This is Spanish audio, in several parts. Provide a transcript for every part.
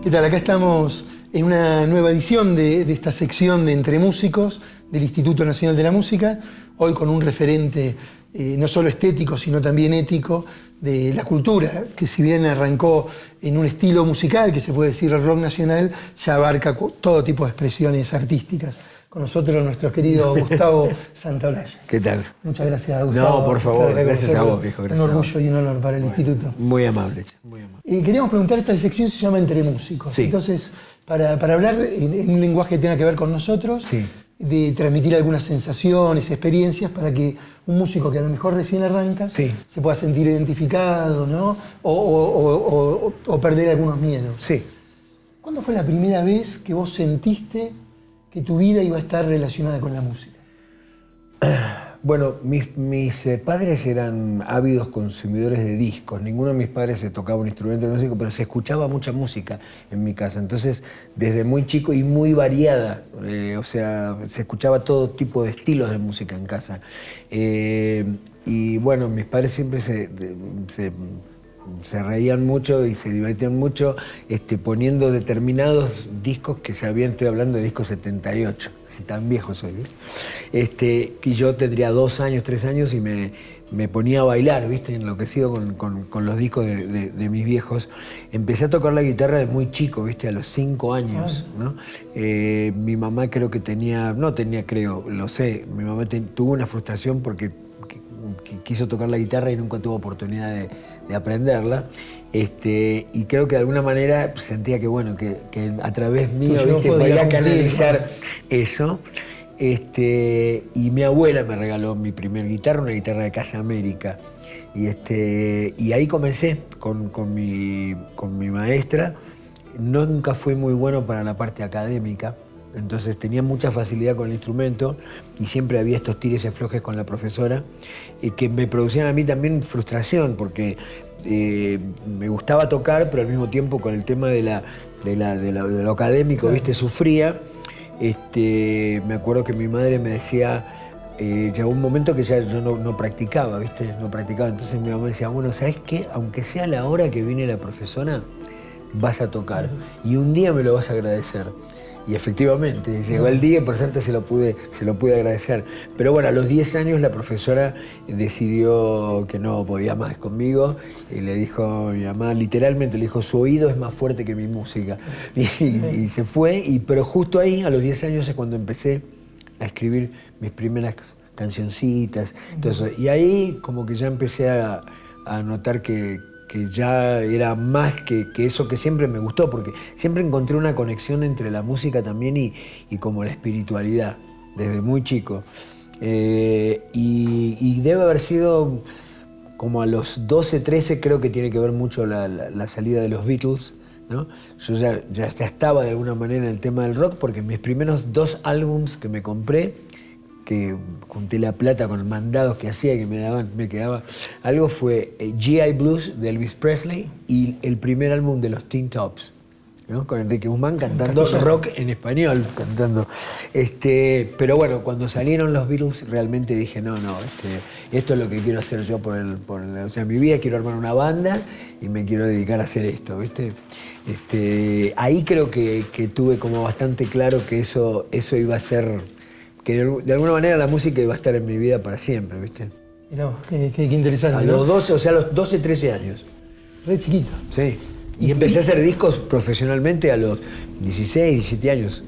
¿Qué tal? Acá estamos en una nueva edición de esta sección de Entre Músicos del Instituto Nacional de la Música, hoy con un referente no solo estético, sino también ético de la cultura, que si bien arrancó en un estilo musical, que se puede decir el rock nacional, ya abarca todo tipo de expresiones artísticas. Con nosotros nuestro querido Gustavo Santaolalla. ¿Qué tal? Muchas gracias, Gustavo. No, por favor, gracias a vos, viejo. Un orgullo y un honor para el instituto. Muy amable. Muy amable. Queríamos preguntar, esta sección se llama Entre Músicos. Sí. Entonces, para hablar en un lenguaje que tenga que ver con nosotros, sí, de transmitir algunas sensaciones, experiencias, para que un músico que a lo mejor recién arranca sí, se pueda sentir identificado, ¿no? O perder algunos miedos. Sí. ¿Cuándo fue la primera vez que vos sentiste que tu vida iba a estar relacionada con la música? Bueno, mis padres eran ávidos consumidores de discos. Ninguno de mis padres se tocaba un instrumento de música, pero se escuchaba mucha música en mi casa. Entonces, desde muy chico y muy variada, o sea, se escuchaba todo tipo de estilos de música en casa. Y bueno, mis padres siempre se reían mucho y se divertían mucho poniendo determinados discos que se habían, estoy hablando de discos 78, así tan viejo soy, ¿viste? Y yo tendría 2 años, 3 años y me ponía a bailar, ¿viste? Enloquecido con los discos de mis viejos. Empecé a tocar la guitarra de muy chico, ¿viste? A los 5 años, ¿no? Mi mamá creo que tenía, no tenía creo, lo sé, mi mamá tuvo una frustración porque quiso tocar la guitarra y nunca tuvo oportunidad de aprenderla. Y creo que de alguna manera sentía que, bueno, que a través mío, ¿viste? Podía canalizar eso. Y mi abuela me regaló mi primer guitarra, una guitarra de Casa América. Y ahí comencé con mi maestra. Nunca fui muy bueno para la parte académica, entonces tenía mucha facilidad con el instrumento y siempre había estos tires y aflojes con la profesora que me producían a mí también frustración, porque me gustaba tocar, pero al mismo tiempo con el tema de lo académico, ¿viste? Sufría. Me acuerdo que mi madre me decía, llegó un momento que ya yo no practicaba, ¿viste? No practicaba, entonces mi mamá decía, bueno, ¿sabes qué? Aunque sea la hora que viene la profesora, vas a tocar y un día me lo vas a agradecer. Y efectivamente, llegó el día y por suerte se lo pude agradecer. Pero bueno, a los 10 años la profesora decidió que no podía más conmigo y le dijo a mi mamá, literalmente le dijo, su oído es más fuerte que mi música. Y se fue, pero justo ahí, a los 10 años, es cuando empecé a escribir mis primeras cancioncitas. Todo eso. Y ahí como que ya empecé a notar que ya era más que eso que siempre me gustó, porque siempre encontré una conexión entre la música también y como la espiritualidad, desde muy chico. Y debe haber sido como a los 12, 13, creo que tiene que ver mucho la salida de los Beatles, ¿no? Yo ya estaba de alguna manera en el tema del rock, porque mis primeros 2 álbums que me compré, que junté la plata con mandados que hacía y que me quedaba algo, fue G.I. Blues de Elvis Presley y el primer álbum de los Teen Tops, ¿no? Con Enrique Guzmán cantando rock en español, cantando. Pero bueno, cuando salieron los Beatles realmente dije, no, esto es lo que quiero hacer yo o sea, mi vida quiero armar una banda y me quiero dedicar a hacer esto, ¿viste? Ahí creo que tuve como bastante claro que eso iba a ser, que de alguna manera la música iba a estar en mi vida para siempre, ¿viste? Mirá, qué interesante. A los 12, o sea, a los 12, 13 años. Re chiquito. Sí. Y empecé a hacer discos profesionalmente a los 16, 17 años.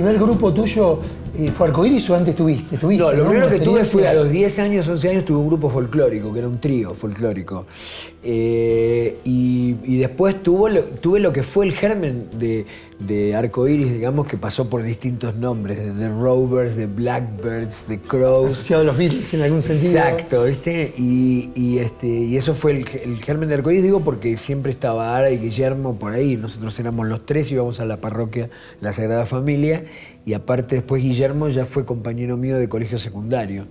primer grupo tuyo fue Arcoiris o antes tuviste? No, lo primero que tuve fue a los 10 años, 11 años, tuve un grupo folclórico, que era un trío folclórico. Y después tuve lo que fue el germen de Arcoiris, digamos, que pasó por distintos nombres, de The Rovers, de Blackbirds, de Crows. Asociado a los Beatles en algún sentido. Exacto, ¿viste? Y eso fue el germen de Arcoiris, digo, porque siempre estaba Ara y Guillermo por ahí. Nosotros éramos los tres, íbamos a la parroquia La Sagrada Familia, y aparte después Guillermo ya fue compañero mío de colegio secundario.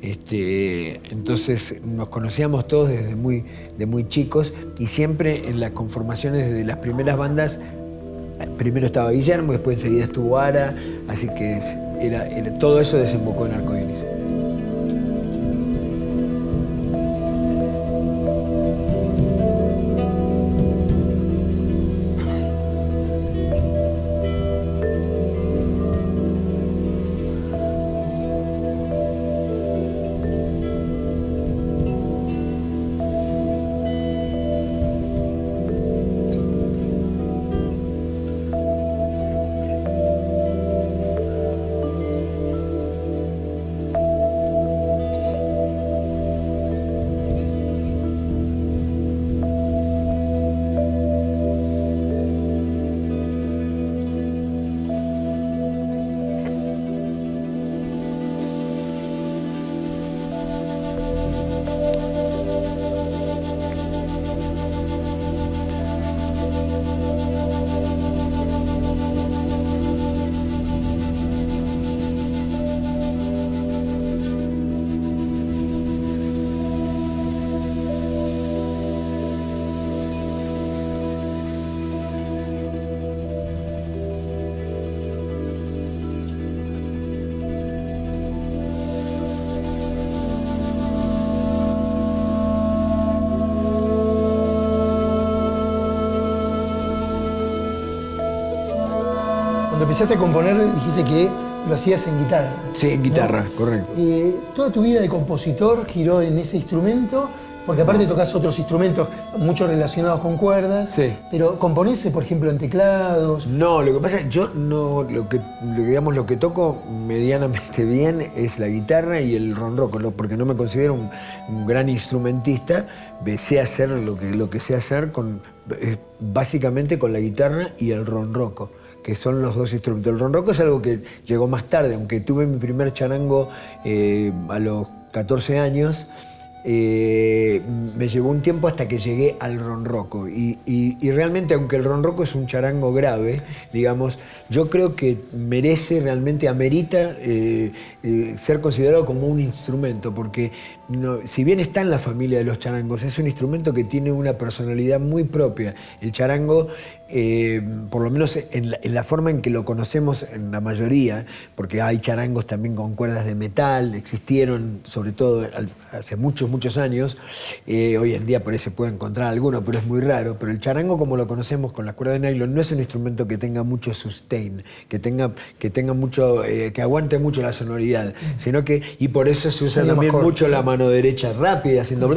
Entonces nos conocíamos todos desde de muy chicos, y siempre en las conformaciones de las primeras bandas, primero estaba Guillermo, después enseguida estuvo Ara, así que todo eso desembocó en Arcoiris. Cuando empezaste a componer dijiste que lo hacías en guitarra. Sí, en guitarra, ¿no? Correcto. ¿Toda tu vida de compositor giró en ese instrumento? Porque aparte tocas otros instrumentos, muchos relacionados con cuerdas. Sí. Pero ¿componés, por ejemplo, en teclados? No, lo que pasa es que yo no, lo que toco medianamente bien es la guitarra y el ronroco, porque no me considero un gran instrumentista. Sé hacer lo que sé hacer básicamente con la guitarra y el ronroco, que son los dos instrumentos. El ronroco es algo que llegó más tarde, aunque tuve mi primer charango a los 14 años. Me llevó un tiempo hasta que llegué al ronroco y realmente, aunque el ronroco es un charango grave, digamos, yo creo que amerita ser considerado como un instrumento, porque si bien está en la familia de los charangos, es un instrumento que tiene una personalidad muy propia. El charango, por lo menos en la forma en que lo conocemos en la mayoría, porque hay charangos también con cuerdas de metal, existieron sobre todo hace muchos años, hoy en día por ahí se puede encontrar alguno, pero es muy raro. Pero el charango, como lo conocemos con las cuerdas de nylon, no es un instrumento que tenga mucho sustain, que tenga mucho, que aguante mucho la sonoridad, sino que, y por eso se usa también mucho la mano derecha rápida, haciendo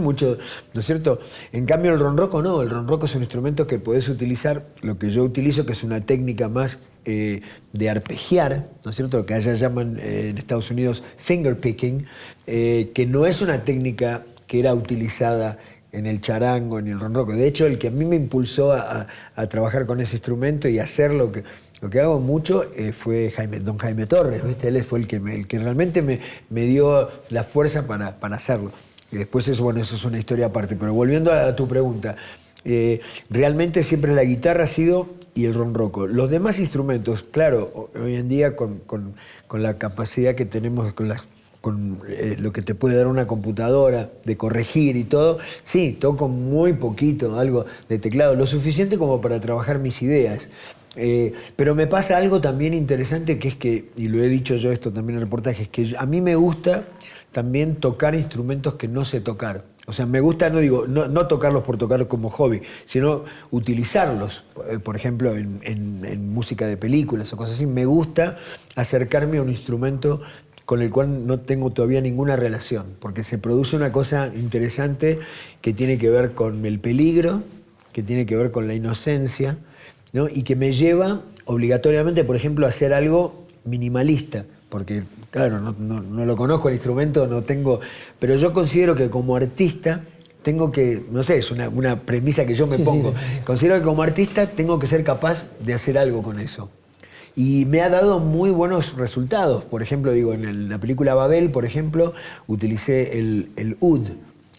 mucho, ¿no es cierto? En cambio el ronroco no, el ronroco es un instrumento que podés utilizar, lo que yo utilizo, que es una técnica más de arpegiar, ¿no es cierto? Lo que allá llaman en Estados Unidos finger picking, que no es una técnica que era utilizada en el charango, en el ronroco. De hecho, el que a mí me impulsó a trabajar con ese instrumento y hacer lo que hago mucho fue don Jaime Torres, ¿viste? Él fue el que realmente me dio la fuerza para hacerlo. Y después eso es una historia aparte. Pero volviendo a tu pregunta, realmente siempre la guitarra ha sido y el ronroco. Los demás instrumentos, claro, hoy en día con la capacidad que tenemos, con lo que te puede dar una computadora, de corregir y todo, sí, toco muy poquito, algo de teclado, lo suficiente como para trabajar mis ideas. Pero me pasa algo también interesante, que es que, y lo he dicho yo esto también en reportajes, que a mí me gusta también tocar instrumentos que no sé tocar. O sea, me gusta, no tocarlos por tocar como hobby, sino utilizarlos, por ejemplo, en música de películas o cosas así. Me gusta acercarme a un instrumento con el cual no tengo todavía ninguna relación, porque se produce una cosa interesante que tiene que ver con el peligro, que tiene que ver con la inocencia, ¿no? Y que me lleva obligatoriamente, por ejemplo, hacer algo minimalista, porque, claro, no lo conozco el instrumento, no tengo... Pero yo considero que como artista tengo que, no sé, es una premisa que yo me pongo, considero que como artista tengo que ser capaz de hacer algo con eso. Y me ha dado muy buenos resultados. Por ejemplo, digo, en la película Babel, por ejemplo, utilicé el oud,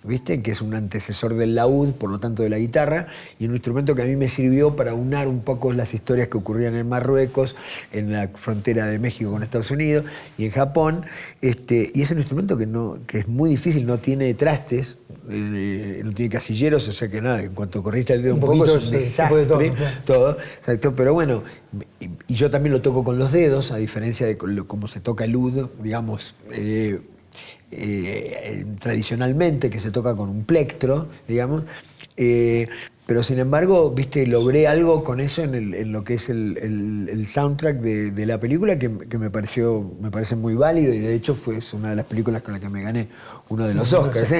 ¿viste? Que es un antecesor del laúd, por lo tanto de la guitarra, y un instrumento que a mí me sirvió para unar un poco las historias que ocurrían en Marruecos, en la frontera de México con Estados Unidos y en Japón. Y es un instrumento que es muy difícil, no tiene trastes, no tiene casilleros, o sea que nada, en cuanto corriste el dedo un poco es un desastre, todo, exacto, pero bueno, y yo también lo toco con los dedos, a diferencia de cómo se toca el oud, digamos, tradicionalmente, que se toca con un plectro, digamos, pero sin embargo, viste, logré algo con eso en lo que es el soundtrack de la película que me parece muy válido, y de hecho es una de las películas con la que me gané uno de los Oscars.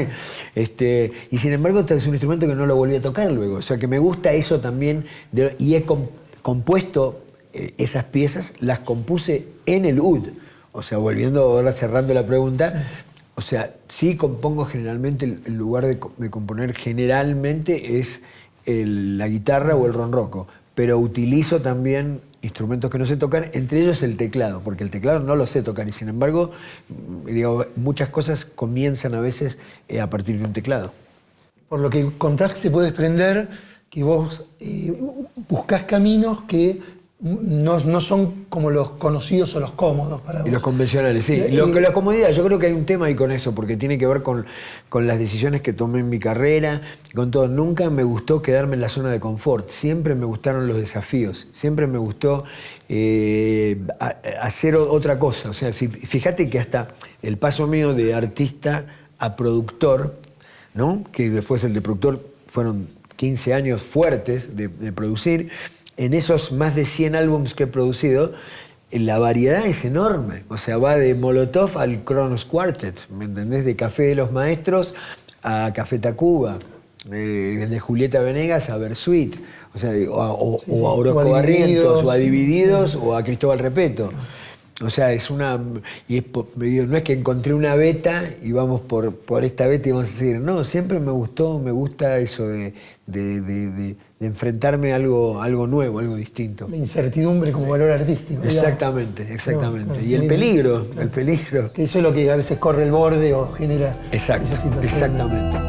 Y sin embargo es un instrumento que no lo volví a tocar luego, o sea que me gusta eso también, y he compuesto esas piezas, las compuse en el oud. O sea, volviendo ahora, cerrando la pregunta, o sea, sí compongo generalmente, el lugar de componer generalmente es la guitarra o el ronroco, pero utilizo también instrumentos que no sé tocar, entre ellos el teclado, porque el teclado no lo sé tocar y sin embargo, digo, muchas cosas comienzan a veces a partir de un teclado. Por lo que contás se puede desprender que vos buscás caminos que no son como los conocidos o los cómodos para vos. Y los convencionales, sí. La comodidad, yo creo que hay un tema ahí con eso, porque tiene que ver con las decisiones que tomé en mi carrera, con todo. Nunca me gustó quedarme en la zona de confort, siempre me gustaron los desafíos, siempre me gustó hacer otra cosa. O sea, fíjate que hasta el paso mío de artista a productor, ¿no? Que después el de productor fueron 15 años fuertes de producir. En esos más de 100 álbumes que he producido, la variedad es enorme. O sea, va de Molotov al Kronos Quartet, ¿me entendés? De Café de los Maestros a Café Tacuba, de Julieta Venegas a Bersuit, o sea, o a Orozco Barrientos, o a Divididos, o a Cristóbal Repetto. O sea, no es que encontré una beta y vamos por esta beta y vamos a seguir. No, siempre me gusta eso de enfrentarme a algo nuevo, algo distinto. La incertidumbre como valor artístico. Exactamente. Y el peligro. Que eso es lo que a veces corre el borde o genera esa situación. Exactamente.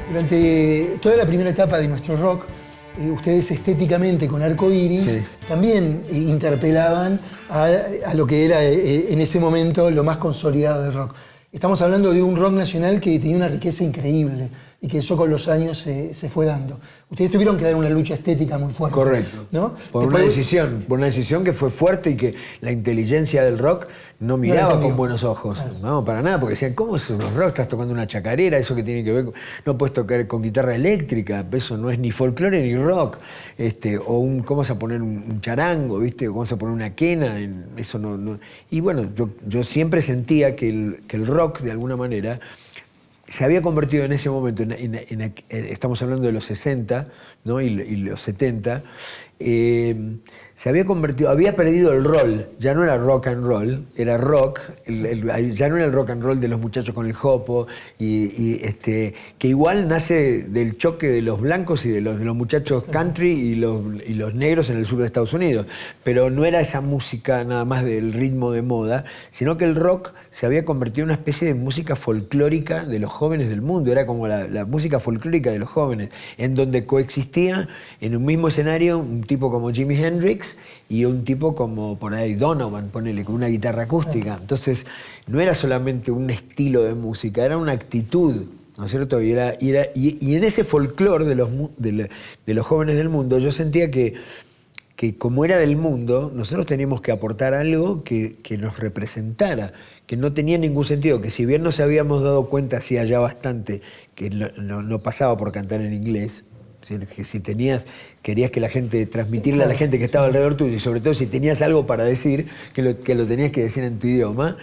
Durante toda la primera etapa de nuestro rock, ustedes estéticamente con Arco Iris Sí. también interpelaban a lo que era en ese momento lo más consolidado del rock. Estamos hablando de un rock nacional que tenía una riqueza increíble y que eso con los años se fue dando. Ustedes tuvieron que dar una lucha estética muy fuerte. Correcto. ¿No? Por una decisión que fue fuerte y que la inteligencia del rock no miraba con buenos ojos. Claro. No, para nada, porque decían, ¿cómo es un rock? Estás tocando una chacarera, eso que tiene que ver con... No puedes tocar con guitarra eléctrica, eso no es ni folclore ni rock. ¿Cómo vas a poner un charango, viste? ¿Cómo vas a poner una quena? Eso no. Y bueno, yo siempre sentía que el rock, de alguna manera, se había convertido en ese momento, estamos hablando de los 60, ¿no? y los 70, se había convertido, había perdido el rol, ya no era rock and roll, era rock, ya no era el rock and roll de los muchachos con el jopo, que igual nace del choque de los blancos y de los muchachos country y los negros en el sur de Estados Unidos, pero no era esa música nada más del ritmo de moda, sino que el rock se había convertido en una especie de música folclórica de los jóvenes del mundo, era como la música folclórica de los jóvenes, en donde coexistía en un mismo escenario un tipo como Jimi Hendrix y un tipo como por ahí Donovan, ponele, con una guitarra acústica. Entonces, no era solamente un estilo de música, era una actitud, ¿no es cierto? Y en ese folclore de los jóvenes del mundo, yo sentía que como era del mundo, nosotros teníamos que aportar algo que nos representara, que no tenía ningún sentido, que si bien nos habíamos dado cuenta hacía ya bastante que no pasaba por cantar en inglés, que si querías que la gente, transmitirle a la gente que estaba alrededor tuyo, y sobre todo si tenías algo para decir, que lo tenías que decir en tu idioma,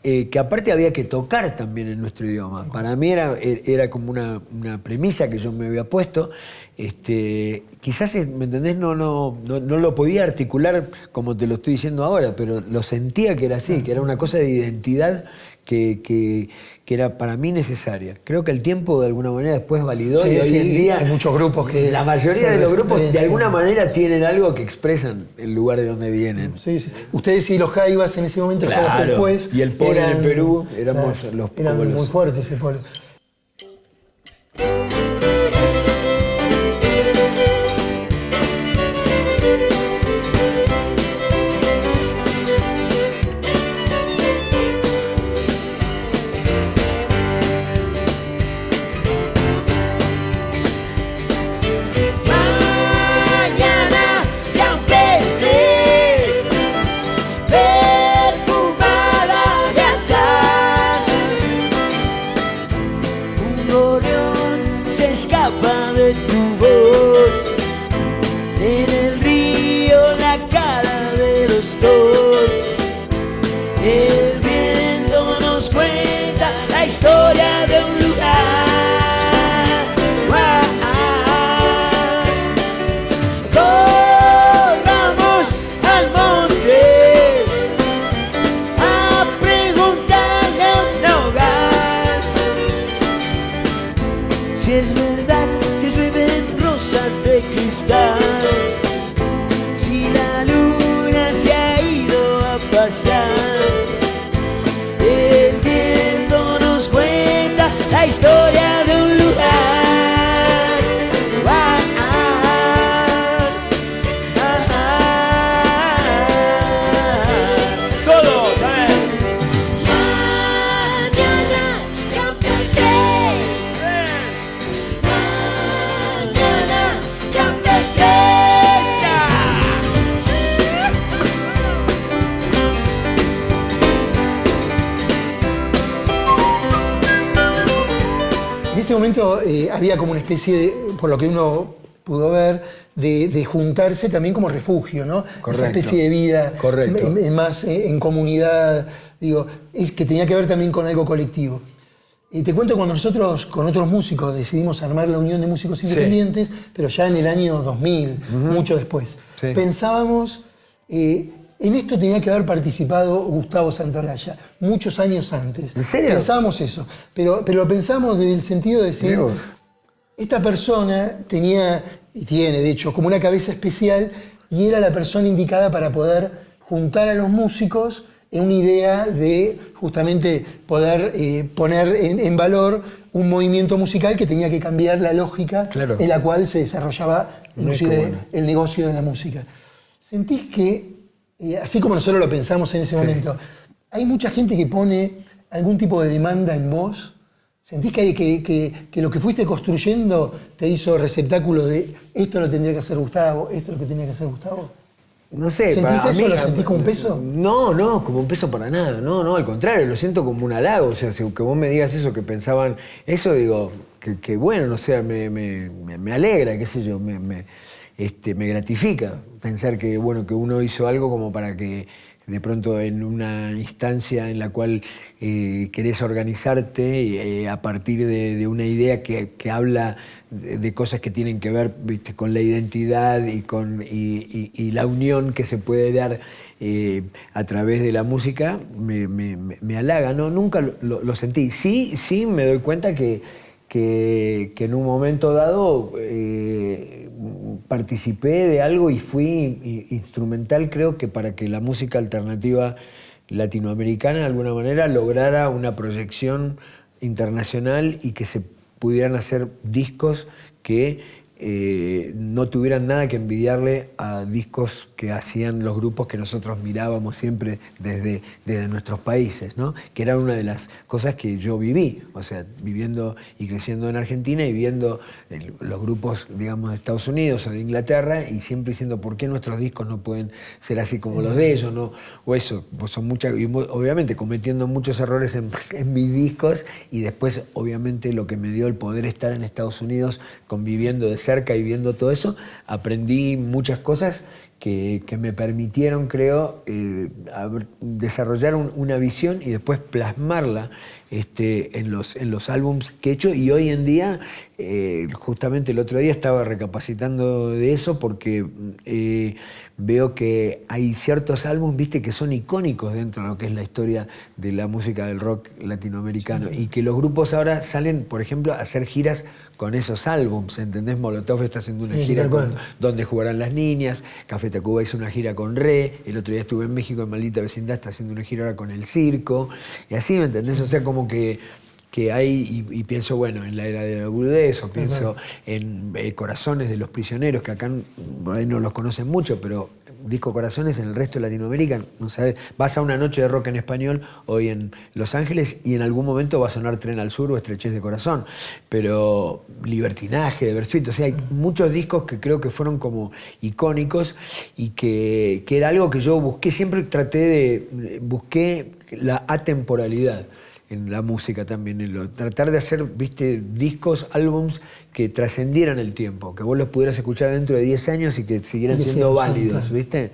que aparte había que tocar también en nuestro idioma. Para mí era como una premisa que yo me había puesto. Quizás, ¿me entendés? No lo podía articular como te lo estoy diciendo ahora, pero lo sentía que era así, que era una cosa de identidad que era para mí necesaria. Creo que el tiempo de alguna manera después validó y hoy en día hay muchos grupos que... La mayoría de los grupos de alguna manera tienen algo que expresan el lugar de donde vienen. Sí. Ustedes y los Jaivas en ese momento, claro, después, y el Polo en el Perú, éramos eran muy fuertes el Polo. En ese momento había como una especie de, por lo que uno pudo ver, de juntarse también como refugio, ¿no? Correcto. Esa especie de vida más en comunidad, digo, es que tenía que ver también con algo colectivo. Te cuento cuando nosotros con otros músicos decidimos armar la Unión de Músicos Independientes, pero ya en el año 2000, mucho después, pensábamos... en esto tenía que haber participado Gustavo Santaolalla, muchos años antes. ¿En serio? Pensábamos eso, pero lo pensamos desde el sentido de decir, esta persona tenía, y tiene de hecho, como una cabeza especial, y era la persona indicada para poder juntar a los músicos en una idea de justamente poder poner en valor un movimiento musical que tenía que cambiar la lógica en la cual se desarrollaba inclusive el negocio de la música. ¿Sentís que, así como nosotros lo pensamos en ese momento, hay mucha gente que pone algún tipo de demanda en vos? ¿Sentís que lo que fuiste construyendo te hizo receptáculo de esto lo tendría que hacer Gustavo, esto es lo que tenía que hacer Gustavo? No sé, ¿Sentís eso? mí, ¿Lo sentís como un peso? No, como un peso para nada. No, al contrario, lo siento como un halago. O sea, si que vos me digas eso, que pensaban eso, digo, que bueno, no sé, me alegra, qué sé yo, me gratifica pensar que, bueno, que uno hizo algo como para que de pronto en una instancia en la cual querés organizarte a partir de una idea que habla de cosas que tienen que ver, ¿viste?, con la identidad y la unión que se puede dar a través de la música, me halaga, ¿no? Nunca lo sentí. Sí me doy cuenta que en un momento dado participé de algo y fui instrumental, creo que para que la música alternativa latinoamericana de alguna manera lograra una proyección internacional y que se pudieran hacer discos que no tuvieran nada que envidiarle a discos que hacían los grupos que nosotros mirábamos siempre desde nuestros países, ¿no? Que era una de las cosas que yo viví, o sea, viviendo y creciendo en Argentina y viendo los grupos, digamos, de Estados Unidos o de Inglaterra y siempre diciendo por qué nuestros discos no pueden ser así como los de ellos, ¿no? O eso, pues son muchas, y obviamente cometiendo muchos errores en mis discos y después, obviamente, lo que me dio el poder estar en Estados Unidos conviviendo de cerca y viendo todo eso, aprendí muchas cosas que me permitieron, creo, desarrollar una visión y después plasmarla en los álbums que he hecho. Y hoy en día, justamente el otro día estaba recapacitando de eso porque veo que hay ciertos álbums, viste, que son icónicos dentro de lo que es la historia de la música del rock latinoamericano, y que los grupos ahora salen, por ejemplo, a hacer giras con esos álbums, ¿entendés? Molotov está haciendo una gira con Donde Jugarán las Niñas, Café Tacuba hizo una gira con Re, el otro día estuve en México, en Maldita Vecindad, está haciendo una gira ahora con El Circo, y así, ¿me entendés? O sea, como que hay, y pienso, bueno, en La Era de la Boludez, o pienso en Corazones de los Prisioneros, que acá no los conocen mucho, pero disco Corazones en el resto de Latinoamérica, no sabes, vas a una noche de rock en español hoy en Los Ángeles y en algún momento va a sonar Tren al Sur o Estrechez de Corazón, pero Libertinaje de Bersuit, o sea, hay muchos discos que creo que fueron como icónicos y que era algo que yo busqué, siempre busqué la atemporalidad en la música también, tratar de hacer, viste, discos, álbums que trascendieran el tiempo, que vos los pudieras escuchar dentro de 10 años y que siguieran siendo válidos, claro. ¿Viste?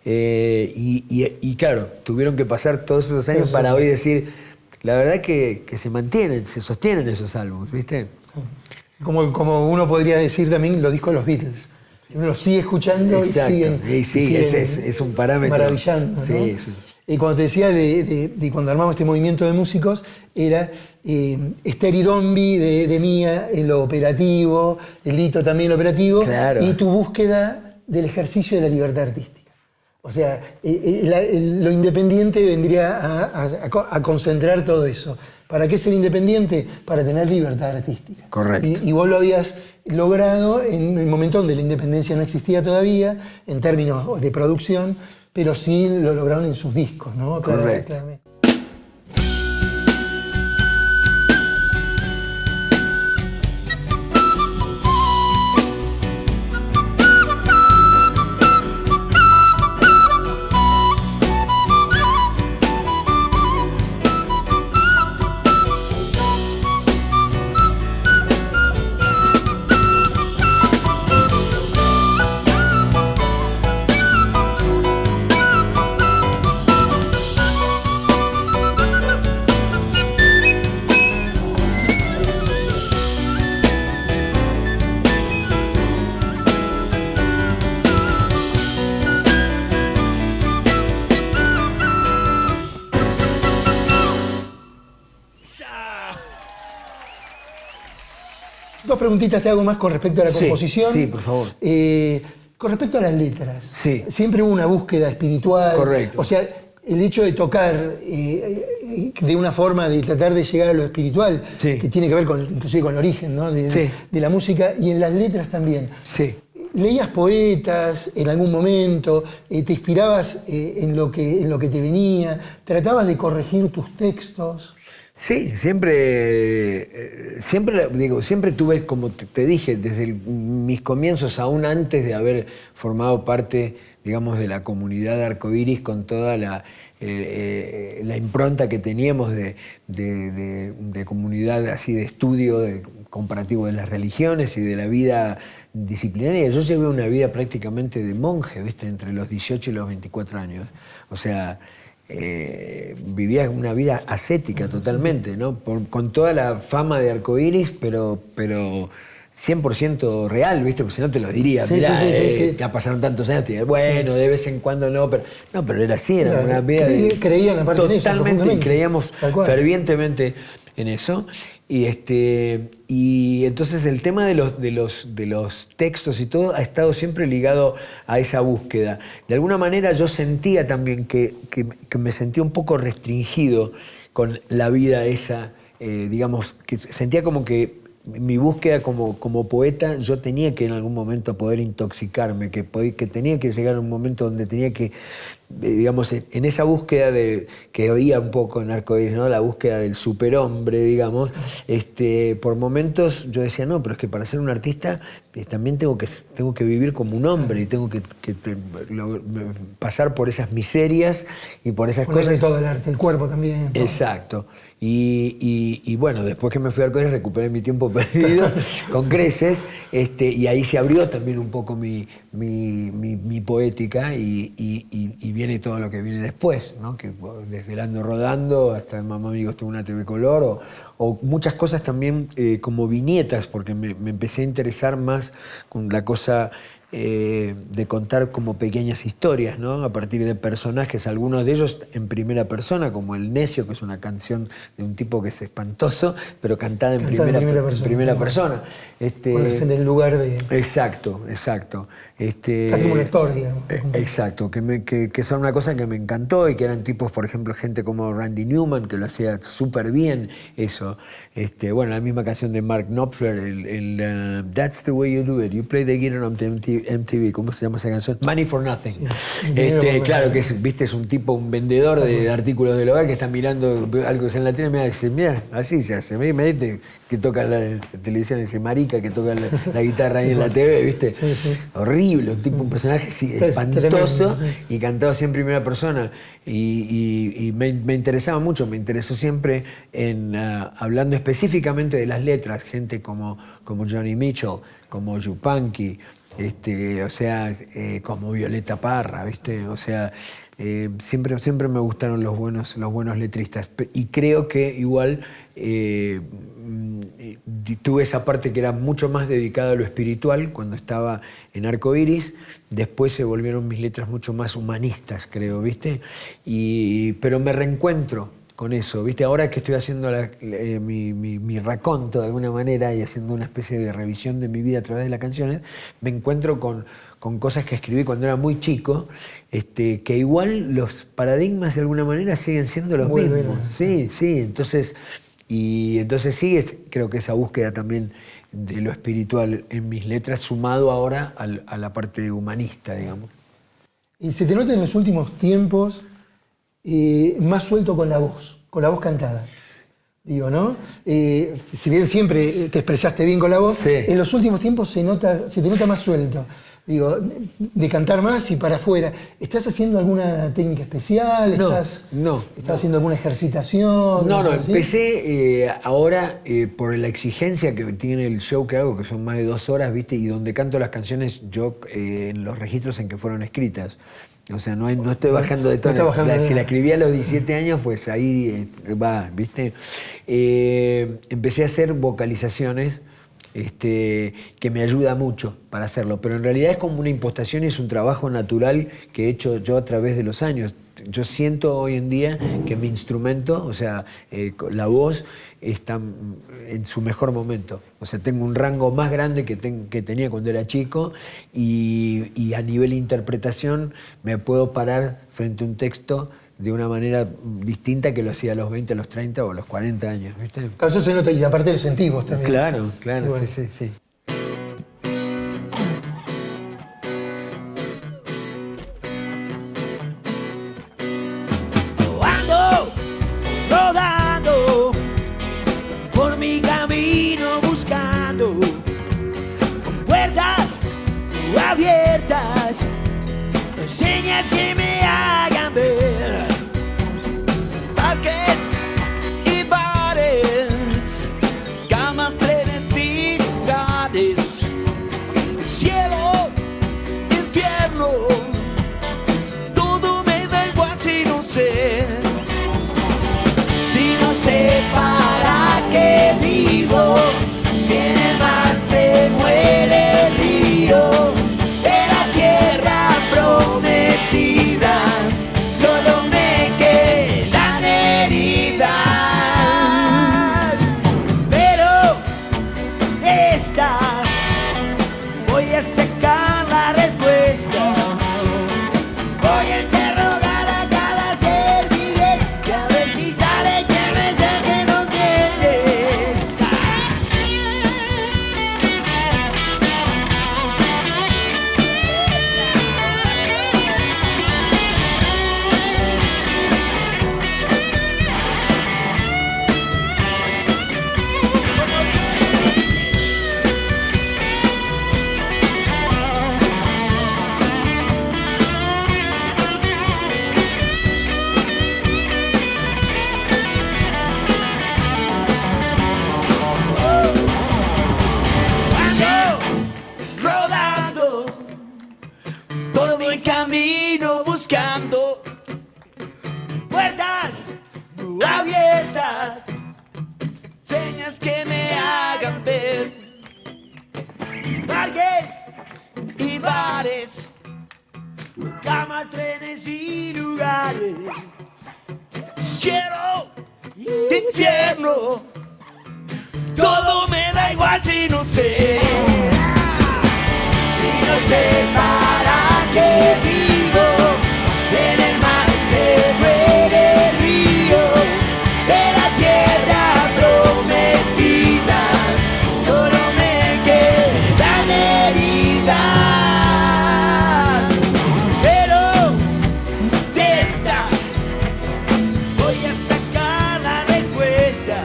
Y claro, tuvieron que pasar todos esos años para hoy decir, la verdad que se mantienen, se sostienen esos álbumes, ¿viste? Como uno podría decir también los discos de los Beatles. Uno los sigue escuchando. Exacto. y siguen es un parámetro. Maravillando, ¿no? Sí. Y cuando te decía de cuando armamos este movimiento de músicos, era Esther y Dombi de Mía en lo operativo, el Lito también en lo operativo, claro. Y tu búsqueda del ejercicio de la libertad artística. O sea, lo independiente vendría a concentrar todo eso. ¿Para qué ser independiente? Para tener libertad artística. Correcto. Y vos lo habías logrado en el momento donde la independencia no existía todavía, en términos de producción, pero sí lo lograron en sus discos, ¿no? Correcto. Claramente. Dos preguntitas te hago más con respecto a la composición. Sí, por favor. Con respecto a las letras. Sí. Siempre hubo una búsqueda espiritual. Correcto. O sea, el hecho de tocar de una forma de tratar de llegar a lo espiritual, Sí. que tiene que ver inclusive con el origen, ¿no? Sí. de la música, y en las letras también. Sí. ¿Leías poetas en algún momento? ¿Te inspirabas en lo que te venía? ¿Tratabas de corregir tus textos? Sí, siempre tuve, como te dije, desde mis comienzos, aún antes de haber formado parte, digamos, de la comunidad de Arcoíris, con toda la impronta que teníamos de comunidad así de estudio comparativo de las religiones y de la vida disciplinaria. Yo llevé una vida prácticamente de monje, ¿viste? Entre los 18 y los 24 años. O sea, vivía una vida ascética totalmente, ¿no? Con toda la fama de Arcoíris, pero 100% real, ¿viste? Porque si no te lo diría, Sí, mirá, sí. ya pasaron tantos años, bueno, de vez en cuando no, pero era así, era una vida creían aparte en eso, totalmente, profundamente. creíamos Tal cual. fervientemente en eso. Y entonces el tema de los textos y todo ha estado siempre ligado a esa búsqueda. De alguna manera yo sentía también que me sentía un poco restringido con la vida esa, digamos, que sentía como que mi búsqueda como poeta, yo tenía que en algún momento poder intoxicarme, que tenía que llegar a un momento donde tenía que, digamos, en esa búsqueda que había un poco en Arcoíris, ¿no? La búsqueda del superhombre, digamos, por momentos yo decía, no, pero es que para ser un artista también tengo que vivir como un hombre y tengo que pasar por esas miserias y por esas Ponerle cosas. todo el arte, el cuerpo también. ¿no? Exacto. Y bueno, después que me fui a Arcoíris recuperé mi tiempo perdido con creces, y ahí se abrió también un poco mi poética y viene todo lo que viene después, ¿no? Que desde el Ando Rodando hasta Mamá Amigos tengo una TV Color o muchas cosas también como viñetas, porque me empecé a interesar más con la cosa de contar como pequeñas historias, ¿no? A partir de personajes, algunos de ellos en primera persona, como El Necio, que es una canción de un tipo que es espantoso, pero cantada en primera persona. Ponerse en el lugar de... Exacto. Casi como un lector, digamos. Exacto, que son una cosa que me encantó y que eran tipos, por ejemplo, gente como Randy Newman, que lo hacía súper bien eso. Bueno, la misma canción de Mark Knopfler, That's the way you do it, you play the guitar on MTV, ¿cómo se llama esa canción? Money for Nothing. Sí. Claro que es un tipo, un vendedor de artículos del hogar que está mirando algo que está en la tele y me dice, mira, así se hace. Me dice que toca la televisión, ese marica que toca la guitarra ahí en la TV, ¿viste? Sí. Horrible, un personaje espantoso, tremendo, y cantado así en primera persona. Y me interesaba mucho, me interesó siempre hablando específicamente de las letras, gente como Johnny Mitchell, como Yupanqui, como Violeta Parra, ¿viste? O sea, siempre me gustaron los buenos letristas. Y creo que igual tuve esa parte que era mucho más dedicada a lo espiritual cuando estaba en Arcoíris. Después se volvieron mis letras mucho más humanistas, creo, ¿viste? Pero me reencuentro con eso, ¿viste? Ahora que estoy haciendo mi raconto de alguna manera y haciendo una especie de revisión de mi vida a través de las canciones, me encuentro con cosas que escribí cuando era muy chico, que igual los paradigmas de alguna manera siguen siendo los mismos. Sí, entonces sigue, creo que esa búsqueda también de lo espiritual en mis letras, sumado ahora a la parte humanista, digamos. Y se te nota en los últimos tiempos más suelto con la voz cantada. Digo, ¿no? Si bien siempre te expresaste bien con la voz, sí. En los últimos tiempos se te nota más suelto. Digo, de cantar más y para afuera. ¿Estás haciendo alguna técnica especial? No. ¿Estás haciendo alguna ejercitación? No, empecé ahora por la exigencia que tiene el show que hago, que son más de 2 horas, ¿viste? Y donde canto las canciones yo en los registros en que fueron escritas. O sea, no estoy bajando de tono. Si la escribí a los 17 años, pues ahí va, ¿viste? Empecé a hacer vocalizaciones que me ayuda mucho para hacerlo, pero en realidad es como una impostación y es un trabajo natural que he hecho yo a través de los años. Yo siento hoy en día que mi instrumento, o sea, la voz, está en su mejor momento. O sea, tengo un rango más grande que tenía cuando era chico y a nivel de interpretación me puedo parar frente a un texto de una manera distinta que lo hacía a los 20, a los 30 o a los 40 años, ¿viste? Eso se nota, y aparte lo sentís vos también. Claro, claro, Bueno. sí. Ando rodando por mi camino buscando con puertas abiertas, señas que me hagan ver parques y bares, camas, trenes y lugares, cielo, infierno, todo me da igual si no sé para qué vivo, si en el mar se muere el río de la tierra prometida, solo me quedan heridas, pero esta voy a sacar la respuesta, voy a interrogar a cada ser viviente a ver si sale quién es el que nos miente. Rodando todo mi camino buscando puertas abiertas, señas que me hagan ver parques y bares, camas, trenes y lugares, cielo, infierno, todo me da igual si no sé. Si no sé para qué vivo, si en el mar se muere el río de la tierra prometida, solo me quedan heridas, pero de esta voy a sacar la respuesta,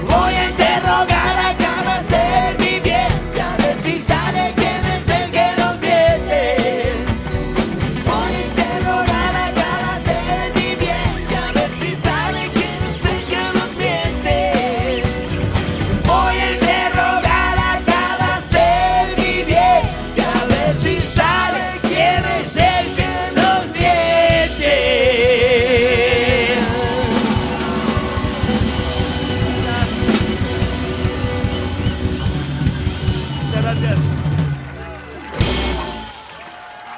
voy a interrogar a cada ser viviente a ver si sale quién es el que nos miente. Voy a interrogar a cada ser viviente a ver si sale quién es el que nos miente. Voy a interrogar a cada ser viviente a ver si sale quién es el que nos miente. Gracias.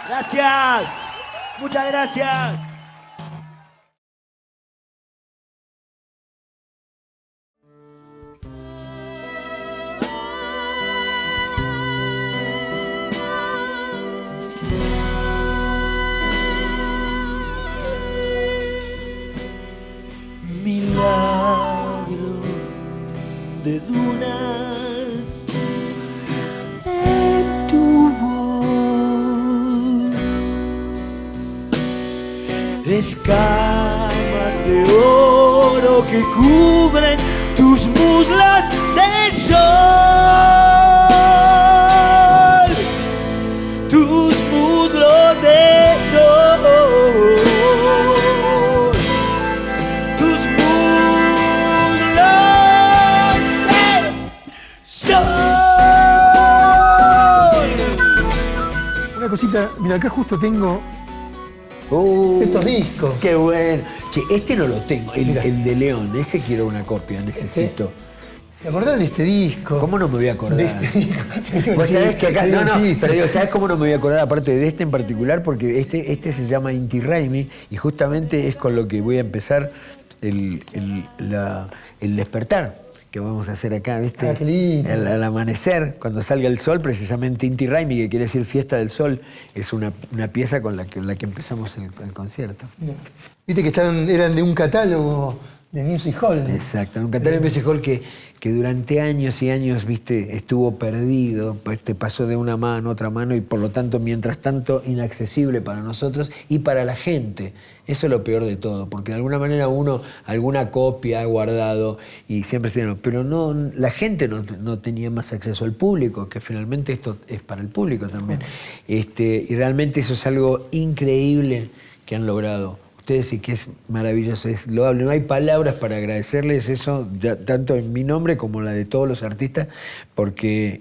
Gracias. Muchas gracias. Milagro de dunas en tu voz, escamas de oro que cubren tus muslos de sol, tus muslos de sol. Una cosita, mira, acá justo tengo estos discos. Qué bueno. Che, este no lo tengo, Mirá. el de León, ese quiero una copia, necesito. ¿Se acordás de este disco? ¿Cómo no me voy a acordar? De este disco. Vos sabés que acá, Te digo no, un chiste. pero digo, ¿sabés cómo no me voy a acordar aparte de este en particular? Porque este se llama Inti Raymi y justamente es con lo que voy a empezar el despertar, que vamos a hacer acá, ¿viste? Ah, qué lindo. Al amanecer, cuando salga el sol, precisamente Inti Raymi, que quiere decir Fiesta del Sol, es una pieza con la que empezamos el concierto. Viste que eran de un catálogo de Music Hall. Exacto, un catálogo de Music Hall que durante años y años, viste, estuvo perdido, pues te pasó de una mano a otra mano y por lo tanto, mientras tanto, inaccesible para nosotros y para la gente. Eso es lo peor de todo, porque de alguna manera uno alguna copia ha guardado y siempre se pero no, la gente no tenía más acceso al público, que finalmente esto es para el público también. Y realmente eso es algo increíble que han logrado ustedes y que es maravilloso, es loable. No hay palabras para agradecerles eso, ya, tanto en mi nombre como la de todos los artistas, porque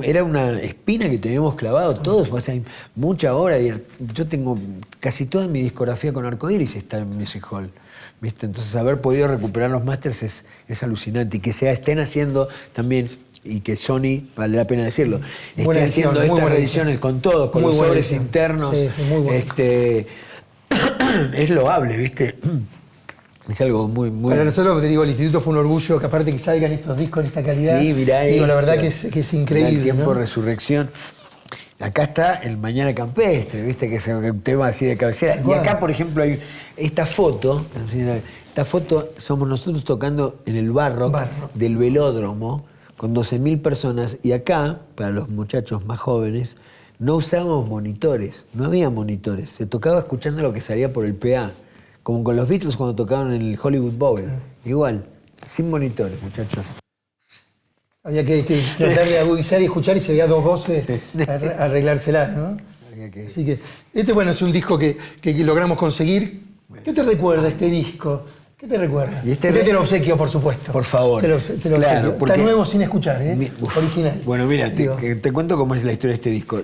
era una espina que teníamos clavado todos, o sea, hay mucha hora. Yo tengo casi toda mi discografía con Arcoiris está en Music Hall, ¿viste? Entonces haber podido recuperar los másters es alucinante y que estén haciendo también. Y que Sony, vale la pena decirlo, esté haciendo estas reediciones con todos, con los sobres internos. Sí, muy bueno. Es loable, ¿viste? Es algo muy... Para nosotros, te digo, el instituto fue un orgullo que aparte que salgan estos discos en esta calidad. Sí, mirá, digo, la verdad que es increíble. El tiempo ¿no? Resurrección. Acá está el Mañana Campestre, ¿viste? Que es un tema así de cabecera. Y acá, por ejemplo, hay esta foto. Esta foto somos nosotros tocando en el barro del velódromo con 12.000 personas. Y acá, para los muchachos más jóvenes, no usábamos monitores. No había monitores. Se tocaba escuchando lo que salía por el PA. Como con los Beatles cuando tocaban en el Hollywood Bowl. Igual, sin monitores, muchachos. Había que tratar de agudizar y escuchar y se veía dos voces arreglárselas, ¿no? Así que bueno, es un disco que logramos conseguir. ¿Qué te recuerda este disco? ¿Qué te recuerda? Y este te lo obsequio, por supuesto. Por favor. Te lo obsequio. Está nuevo sin escuchar, ¿eh? Original. Bueno, mira, te cuento cómo es la historia de este disco.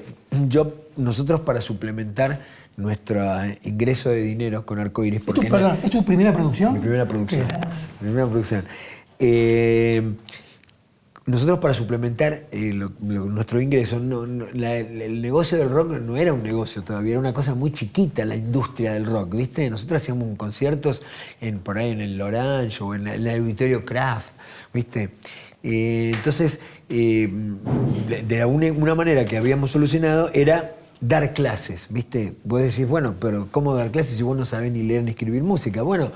Nosotros para suplementar nuestro ingreso de dinero con Arcoiris... Perdón, ¿es tu primera producción? Mi primera producción. Mi primera producción. Nosotros para suplementar nuestro ingreso, el negocio del rock no era un negocio todavía, era una cosa muy chiquita la industria del rock, ¿viste? Nosotros hacíamos conciertos por ahí en el Orange o en el Auditorio Kraft, ¿viste? Entonces, de una manera que habíamos solucionado era dar clases, ¿viste? Vos decís, bueno, pero ¿cómo dar clases si vos no sabés ni leer ni escribir música? Bueno,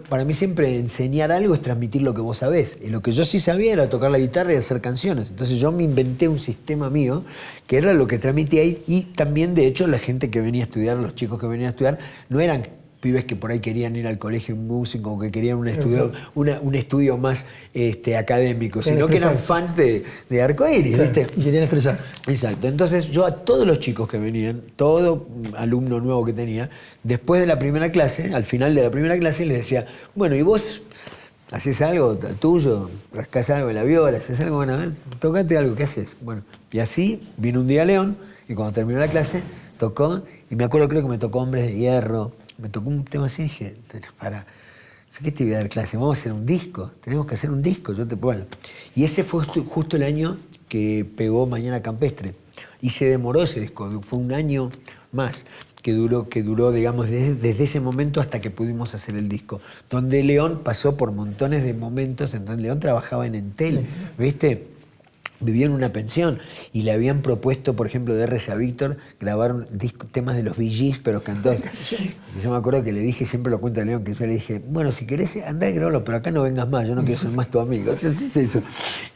para mí siempre enseñar algo es transmitir lo que vos sabés. Y lo que yo sí sabía era tocar la guitarra y hacer canciones. Entonces yo me inventé un sistema mío que era lo que transmitía ahí. Y también, de hecho, la gente que venía a estudiar, los chicos que venían a estudiar, no eran pibes que por ahí querían ir al colegio músico o que querían un estudio más académico, sino que eran fans de Arcoiris, claro, ¿viste? Y querían expresarse. Exacto. Entonces yo a todos los chicos que venían, todo alumno nuevo que tenía, después de la primera clase, al final de la primera clase, les decía, bueno, ¿y vos haces algo tuyo? ¿Rascás algo en la viola? ¿Haces algo? Bueno, a ver, tocate algo, ¿qué haces? Bueno, y así vino un día León y cuando terminó la clase tocó, y me acuerdo, creo que me tocó Hombres de Hierro, me tocó un tema así y dije, ¿qué te voy a dar clase? Vamos a hacer un disco, tenemos que hacer un disco. Bueno, y ese fue justo el año que pegó Mañana Campestre. Y se demoró ese disco, fue un año más que duró digamos, desde ese momento hasta que pudimos hacer el disco. Donde León pasó por montones de momentos, en donde León trabajaba en Entel, ¿viste? Vivía en una pensión y le habían propuesto, por ejemplo, de R.C. a Víctor grabar temas de los Bee Gees, pero cantados. Y yo me acuerdo que le dije, siempre lo cuenta León, que yo le dije, bueno, si querés, andá y grabalo, pero acá no vengas más, yo no quiero ser más tu amigo. O sea, sí se hizo.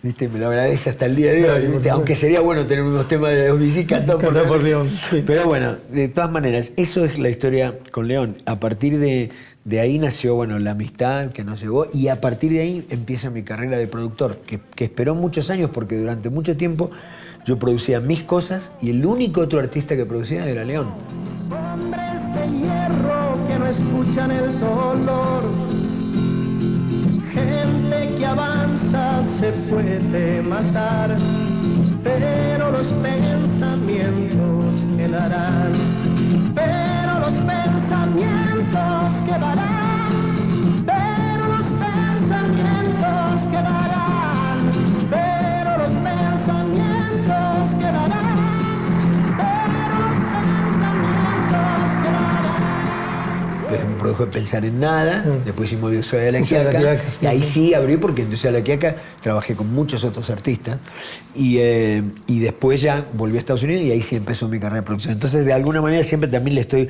¿Viste? Me lo agradece hasta el día de hoy, ¿viste? Aunque sería bueno tener unos temas de los Bee Gees cantados por León. Sí. Pero bueno, de todas maneras, eso es la historia con León. A partir de ahí nació, bueno, la amistad que nos llevó y a partir de ahí empieza mi carrera de productor, que esperó muchos años porque durante mucho tiempo yo producía mis cosas y el único otro artista que producía era León. Hombres de hierro que no escuchan el dolor, gente que avanza se puede matar, pero los pensamientos quedarán. Pero los pensamientos quedarán, pero los pensamientos quedarán, pero los pensamientos quedarán, pero los pensamientos quedarán. Me produjo dejó de pensar en nada. Después hicimos Odisea de la Odisea de la Quiaca. Quiaca, sí, Y ahí sí. sí abrí, porque en Odisea de la Quiaca trabajé con muchos otros artistas. Y después ya volví a Estados Unidos y ahí sí empezó mi carrera de producción. Entonces, de alguna manera, siempre también le estoy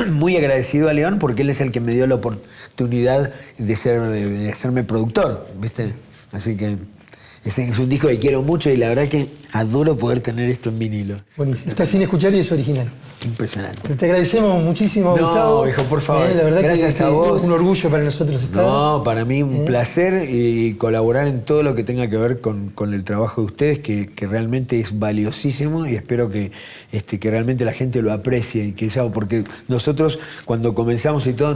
muy agradecido a León, porque él es el que me dio la oportunidad de hacerme productor, ¿viste? Así que es un disco que quiero mucho y la verdad que adoro poder tener esto en vinilo. Buenísimo. Está sin escuchar y es original. Impresionante. Te agradecemos muchísimo, No, Gustavo. viejo, por favor. La verdad Gracias que a vos. es un orgullo para nosotros estar. No, para mí un placer y colaborar en todo lo que tenga que ver con el trabajo de ustedes, que realmente es valiosísimo, y espero que realmente la gente lo aprecie. Y porque nosotros cuando comenzamos y todo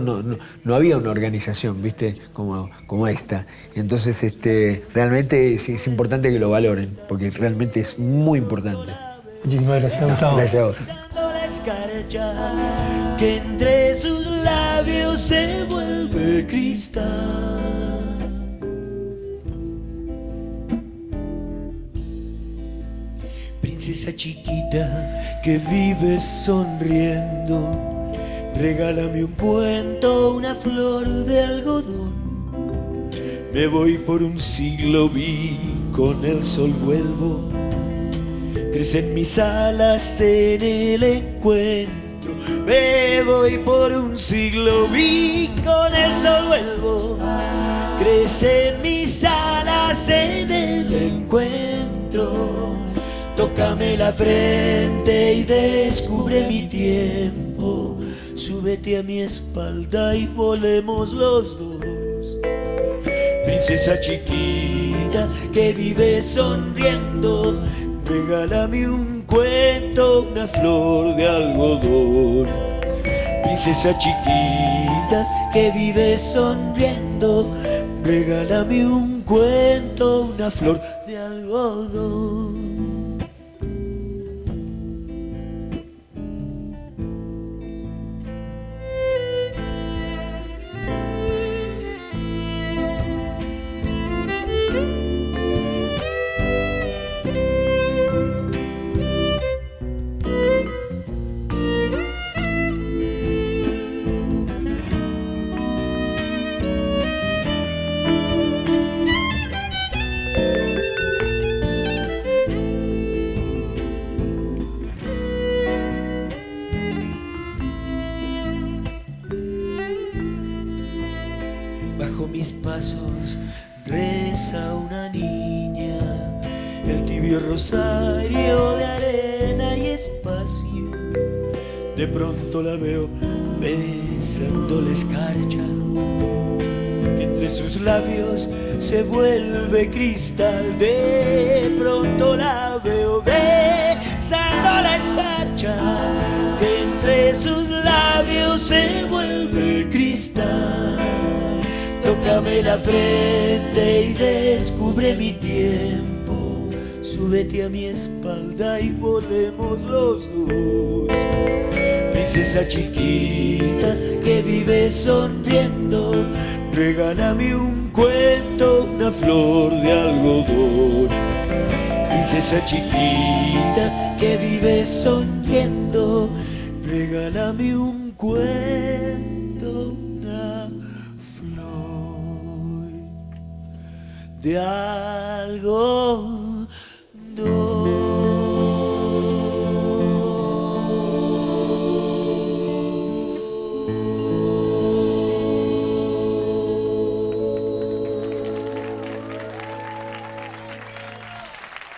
no había una organización, ¿viste? Como esta. Entonces realmente es importante que lo valoren, porque realmente es muy importante. Muchísimas gracias, Gustavo. Gracias a vos. La escarcha que entre sus labios se vuelve cristal. Princesa chiquita que vive sonriendo, regálame un cuento, una flor de algodón. Me voy por un siglo, vi con el sol vuelvo. Crecen mis alas en el encuentro. Me voy por un siglo, vi con el sol vuelvo. Crecen mis alas en el encuentro. Tócame la frente y descubre mi tiempo. Súbete a mi espalda y volemos los dos. Princesa chiquita que vive sonriendo, regálame un cuento, una flor de algodón. Princesa chiquita que vive sonriendo, regálame un cuento, una flor de algodón. Bajo mis pasos reza una niña, el tibio rosario de arena y espacio. De pronto la veo besando la escarcha, que entre sus labios se vuelve cristal. De pronto la veo besando la escarcha, que entre sus labios se vuelve cristal. Tócame la frente y descubre mi tiempo. Súbete a mi espalda y volemos los dos. Princesa chiquita que vive sonriendo, regálame un cuento, una flor de algodón. Princesa chiquita que vive sonriendo, regálame un cuento, una flor de algodón.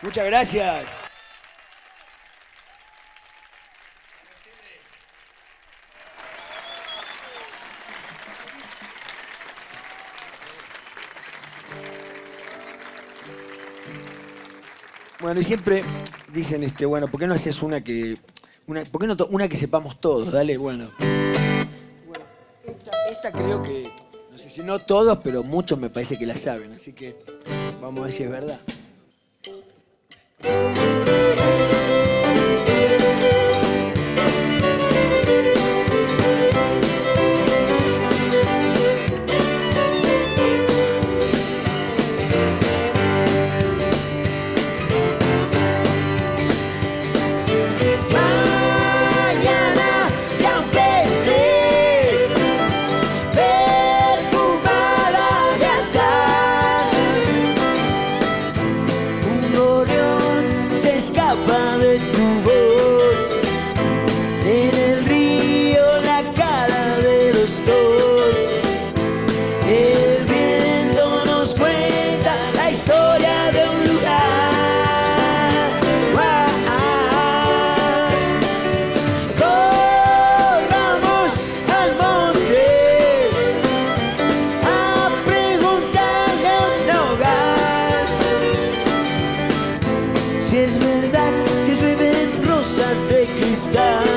Muchas gracias. Bueno, y siempre dicen, bueno, ¿por qué no haces una que sepamos todos? Dale, bueno. Bueno, esta creo que, no sé si no todos, pero muchos me parece que la saben, así que vamos a ver si es verdad. distancia.